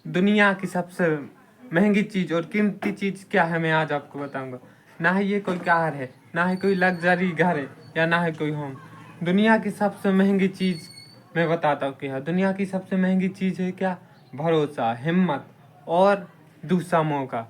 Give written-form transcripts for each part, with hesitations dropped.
दुनिया की सबसे महंगी चीज़ और कीमती चीज़ क्या है मैं आज आपको बताऊंगा। ना ही ये कोई कार है, ना ही कोई लग्जरी घर है, या ना ही कोई होम। दुनिया की सबसे महंगी चीज़ मैं बताता हूँ क्या है। दुनिया की सबसे महंगी चीज़ है क्या? भरोसा, हिम्मत और दूसरा मौका।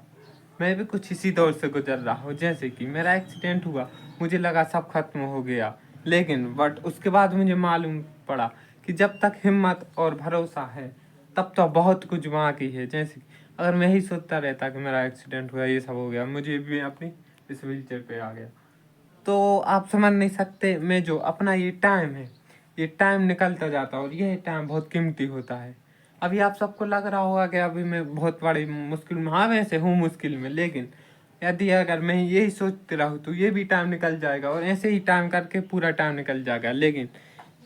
मैं भी कुछ इसी दौर से गुजर रहा हूँ। जैसे कि मेरा एक्सीडेंट हुआ, मुझे लगा सब खत्म हो गया, लेकिन बट उसके बाद मुझे मालूम पड़ा कि जब तक हिम्मत और भरोसा है तब तो बहुत कुछ बाकी है। जैसे कि अगर मैं ही सोचता रहता कि मेरा एक्सीडेंट हुआ, ये सब हो गया, मुझे भी अपनी इस व्हीलचेयर पे आ गया, तो आप समझ नहीं सकते। मैं जो अपना ये टाइम है, ये टाइम निकलता जाता है और यह टाइम बहुत कीमती होता है। अभी आप सबको लग रहा होगा कि अभी मैं बहुत बड़ी मुश्किल में, हाँ वैसे हूँ मुश्किल में, लेकिन यदि अगर मैं यही सोचते रहूँ तो ये भी टाइम निकल जाएगा और ऐसे ही टाइम करके पूरा टाइम निकल जाएगा। लेकिन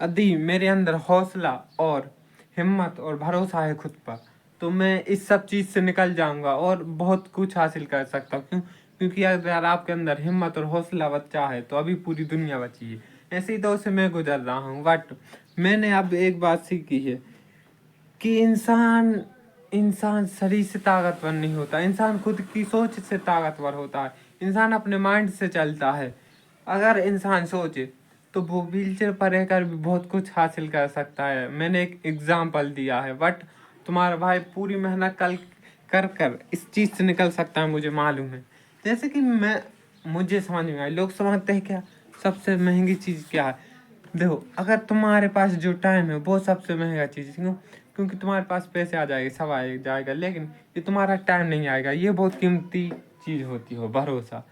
यदि मेरे अंदर हौसला और हिम्मत और भरोसा है खुद पर, तो मैं इस सब चीज़ से निकल जाऊंगा और बहुत कुछ हासिल कर सकता हूँ। क्यों? क्योंकि अगर आपके अंदर हिम्मत और हौसला बचा है तो अभी पूरी दुनिया बची है। ऐसे ही दौर से मैं गुजर रहा हूँ, बट मैंने अब एक बात सीखी है कि इंसान इंसान शरीर से ताकतवर नहीं होता, इंसान खुद की सोच से ताकतवर होता है। इंसान अपने माइंड से चलता है। अगर इंसान सोचे तो वो व्हीलचेयर पर रहकर भी बहुत कुछ हासिल कर सकता है। मैंने एक एग्जाम्पल दिया है, बट तुम्हारा भाई पूरी मेहनत कल कर कर इस चीज़ से निकल सकता है, मुझे मालूम है। जैसे कि मुझे समझ में आया, लोग समझते हैं क्या सबसे महंगी चीज़ क्या है। देखो, अगर तुम्हारे पास जो टाइम है वो सबसे महंगा चीज़ है। क्यों? क्योंकि तुम्हारे पास पैसे आ जाएंगे, सब आ जाएगा, लेकिन ये तुम्हारा टाइम नहीं आएगा। ये बहुत कीमती चीज़ होती हो भरोसा।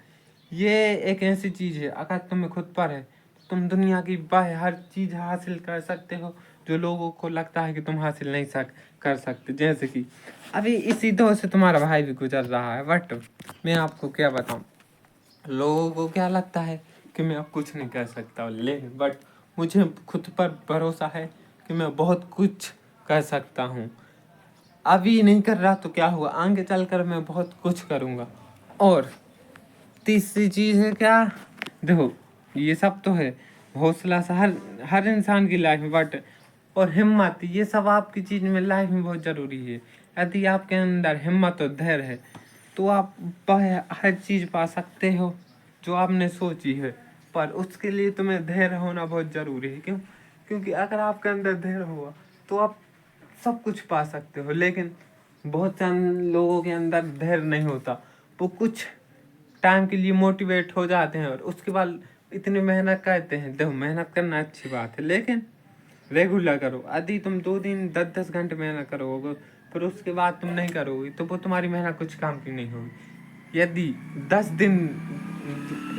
ये एक ऐसी चीज़ है, अगर तुम्हें खुद पर है तो तुम दुनिया की हर चीज़ हासिल कर सकते हो जो लोगों को लगता है कि तुम हासिल नहीं कर सकते। जैसे कि अभी इसी दौर से तुम्हारा भाई भी गुजर रहा है, बट मैं आपको क्या बताऊँ, लोगों को क्या लगता है कि मैं अब कुछ नहीं कर सकता, लेकिन बट मुझे खुद पर भरोसा है कि मैं बहुत कुछ कर सकता हूँ। अभी नहीं कर रहा तो क्या हुआ, आगे चलकर मैं बहुत कुछ करूँगा। और तीसरी चीज़ है क्या? देखो, ये सब तो है, हौसला सा हर हर इंसान की लाइफ में, बट और हिम्मत, ये सब आपकी चीज़ में लाइफ में बहुत ज़रूरी है। यदि आपके अंदर हिम्मत और धैर्य है तो आप हर चीज़ पा सकते हो जो आपने सोची है। पर उसके लिए तुम्हें धैर्य होना बहुत ज़रूरी है। क्यों? क्योंकि अगर आपके अंदर धैर्य हुआ तो आप सब कुछ पा सकते हो। लेकिन बहुत से लोगों के अंदर धैर्य नहीं होता, वो कुछ टाइम के लिए मोटिवेट हो जाते हैं और उसके बाद इतनी मेहनत करते हैं। देखो, मेहनत करना अच्छी बात है, लेकिन रेगुलर करो। यदि तुम 2 दिन 10-10 घंटे मेहनत करोगे फिर उसके बाद तुम नहीं करोगे तो वो तुम्हारी मेहनत कुछ काम की नहीं होगी। दस दिन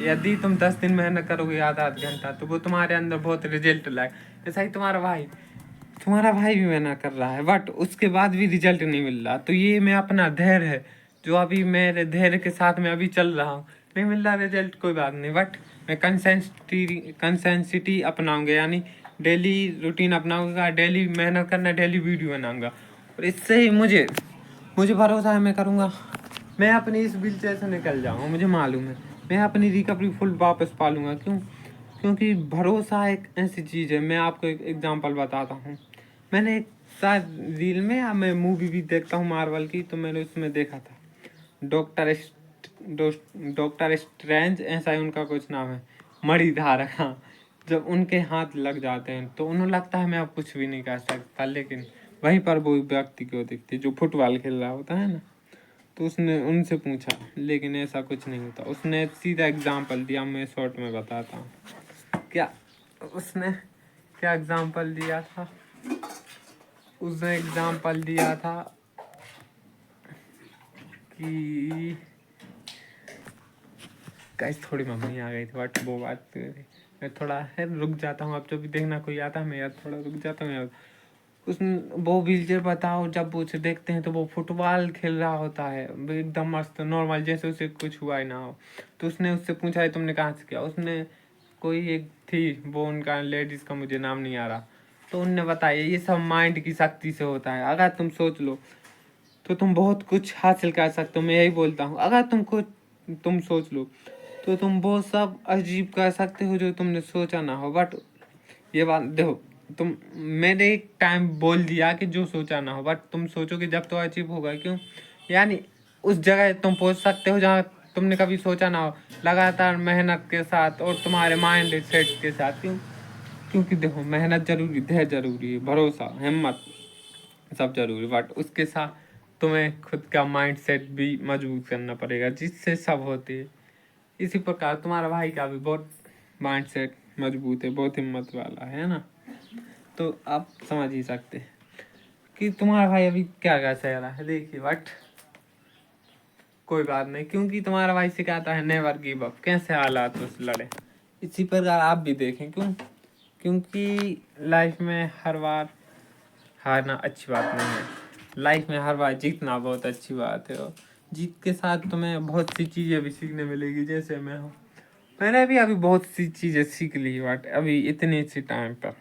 यदि तुम 10 दिन मेहनत करोगे आधा आधा घंटा, तो वो तुम्हारे अंदर बहुत रिजल्ट लाए। जैसा ही तुम्हारा भाई भी मेहनत कर रहा है, बट उसके बाद भी रिजल्ट नहीं मिल रहा। तो ये मैं अपना धैर्य है जो अभी मेरे धैर्य के साथ में अभी चल रहा हूँ। नहीं मिल रहा रिजल्ट, कोई बात नहीं, बट मैं कंसेंसिटी अपनाऊंगा, यानी डेली रूटीन अपनाऊंगा, डेली मेहनत करना, डेली वीडियो बनाऊंगा। और इससे ही मुझे मुझे भरोसा है मैं करूँगा, मैं अपनी इस व्हीलचेयर से निकल जाऊँगा। मुझे मालूम है मैं अपनी रिकवरी फुल वापस पा लूँगा। क्यों? क्योंकि भरोसा एक ऐसी चीज़ है। मैं आपको एक एग्जांपल बताता हूँ। मैंने एक शायद रील में या मैं मूवी भी देखता हूँ मार्वल की, तो मैंने उसमें देखा था डॉक्टर डॉक्टर स्ट्रेंज, ऐसा ही उनका कुछ नाम है, मणिधारक। हाँ, जब उनके हाथ लग जाते हैं तो उन्हें लगता है मैं अब कुछ भी नहीं कर सकता, लेकिन वहीं पर वो व्यक्ति को देखते जो फुटबॉल खेल रहा होता है ना, तो उसने उनसे पूछा, लेकिन ऐसा कुछ नहीं होता। उसने सीधा एग्जाम्पल दिया, मैं शॉर्ट में बताता हूँ क्या उसने क्या एग्जाम्पल दिया था। उसने एग्जाम्पल दिया था कि गाइस थोड़ी मम्मी आ गई थी, बट वो बात मैं थोड़ा है रुक जाता हूँ। अब जब भी देखना कोई आता है मैं यार थोड़ा रुक जाता हूँ यार। वो व्हीलचेयर बताओ, जब वो उसे देखते हैं तो वो फुटबॉल खेल रहा होता है एकदम मस्त नॉर्मल, जैसे उसे कुछ हुआ ही ना हो। तो उसने उससे पूछा है तुमने कहाँ से किया। उसने कोई एक थी, वो उनका लेडीज़ का मुझे नाम नहीं आ रहा, तो उनने बताया ये सब माइंड की शक्ति से होता है। अगर तुम सोच लो तो तुम बहुत कुछ हासिल कर सकते हो। मैं यही बोलता हूँ, अगर तुम सोच लो तो तुम वो सब अजीब कर सकते हो जो तुमने सोचा ना हो। बट ये बात देखो, तुम मैंने एक टाइम बोल दिया कि जो सोचा ना हो, बट तुम सोचोगे जब तो अचीव होगा। क्यों? यानी उस जगह तुम पहुंच सकते हो जहाँ तुमने कभी सोचा ना हो, लगातार मेहनत के साथ और तुम्हारे माइंड सेट के साथ। क्यों? क्योंकि देखो, मेहनत जरूरी, धैर्य जरूरी है, भरोसा, हिम्मत सब जरूरी, बट उसके साथ तुम्हें खुद का माइंड सेट भी मजबूत करना पड़ेगा, जिससे सब होते है। इसी प्रकार तुम्हारा भाई का भी बहुत माइंड सेट मजबूत है, बहुत हिम्मत वाला है ना। तो आप समझ ही सकते हैं कि तुम्हारा भाई अभी क्या क्या सह रहा है। देखिए, बट कोई बात नहीं, क्योंकि तुम्हारा भाई सिखाता है नेवर गिव अप, कैसे हालात से लड़े। इसी प्रकार आप भी देखें। क्यों? क्योंकि लाइफ में हर बार हारना अच्छी बात नहीं है। लाइफ में हर बार जीतना बहुत अच्छी बात है, और जीत के साथ तुम्हें बहुत सी चीज़ें भी सीखने मिलेगी। जैसे मैंने भी अभी बहुत सी चीज़ें सीख ली, बट अभी इतने सी टाइम पर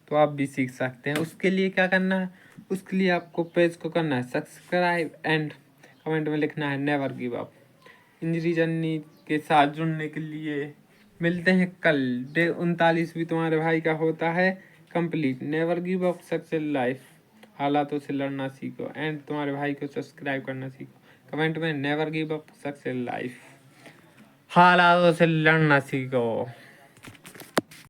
तो आप भी सीख सकते हैं। उसके लिए क्या करना है? उसके लिए आपको पेज को करना है सब्सक्राइब एंड कमेंट में लिखना है never give up. Injury journey के साथ जुड़ने के लिए मिलते हैं कल। डे 39 भी तुम्हारे भाई का होता है complete. Never give up, success life, हालातों से लड़ना सीखो एंड तुम्हारे भाई को सब्सक्राइब करना सीखो। कमेंट में never give up, success life, हालातों से लड़ना सीखो।